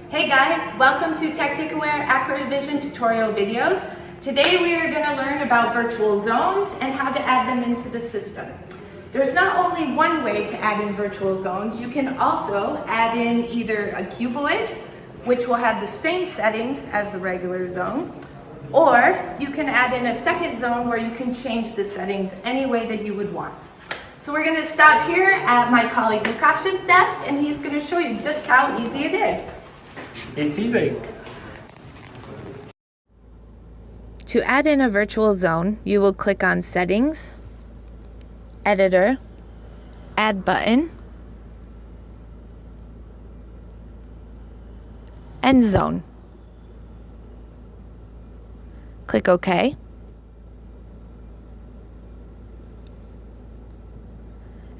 Hey guys, welcome to Accur8vision tutorial videos. Today we are going to learn about virtual zones and how to add them into the system. There's not only one way to add in virtual zones, you can also add in either a cuboid, which will have the same settings as the regular zone, or you can add in a second zone where you can change the settings any way that you would want. So we're going to stop here at my colleague Lukash's desk and he's going to show you just how easy it is. It's easy. To add in a virtual zone, you will click on Settings, Editor, Add Button, and Zone. Click OK.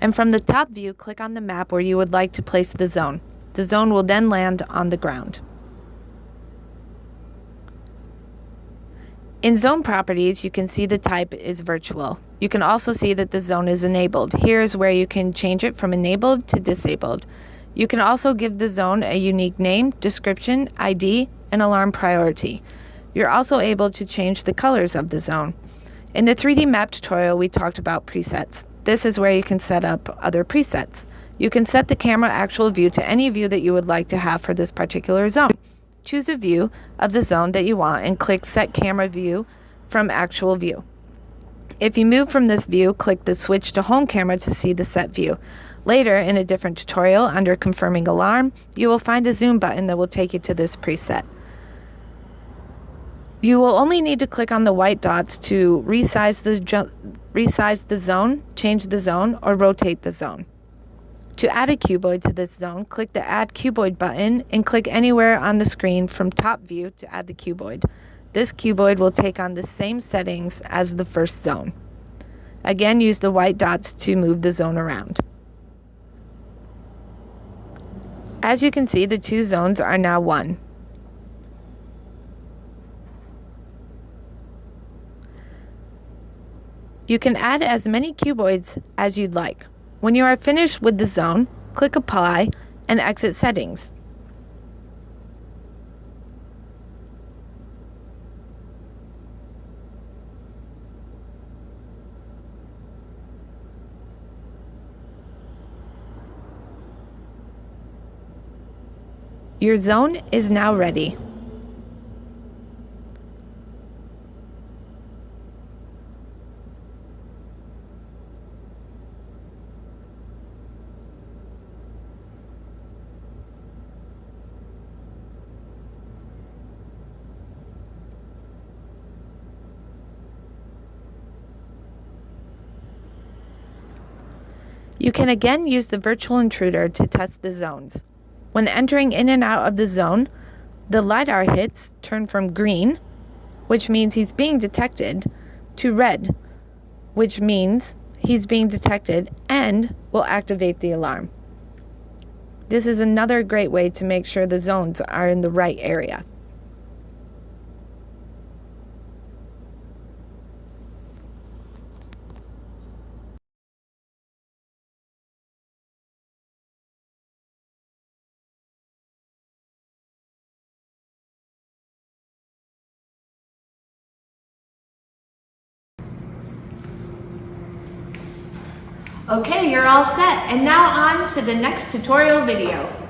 And from the top view, click on the map where you would like to place the zone. The zone will then land on the ground. In zone properties, you can see the type is virtual. You can also see that the zone is enabled. Here's where you can change it from enabled to disabled. You can also give the zone a unique name, description, ID, and alarm priority. You're also able to change the colors of the zone. In the 3D map tutorial, we talked about presets. This is where you can set up other presets. You can set the camera actual view to any view that you would like to have for this particular zone. Choose a view of the zone that you want and click Set Camera View from Actual View. If you move from this view, click the Switch to Home Camera to see the set view. Later, in a different tutorial, under Confirming Alarm, you will find a zoom button that will take you to this preset. You will only need to click on the white dots to resize the zone, change the zone, or rotate the zone. To add a cuboid to this zone, click the Add Cuboid button and click anywhere on the screen from top view to add the cuboid. This cuboid will take on the same settings as the first zone. Again, use the white dots to move the zone around. As you can see, the two zones are now one. You can add as many cuboids as you'd like. When you are finished with the zone, click Apply and exit Settings. Your zone is now ready. You can again use the virtual intruder to test the zones. When entering in and out of the zone, the LiDAR hits turn from green, which means he's being detected, to red, which means he's being detected and will activate the alarm. This is another great way to make sure the zones are in the right area. Okay, you're all set. And now on to the next tutorial video.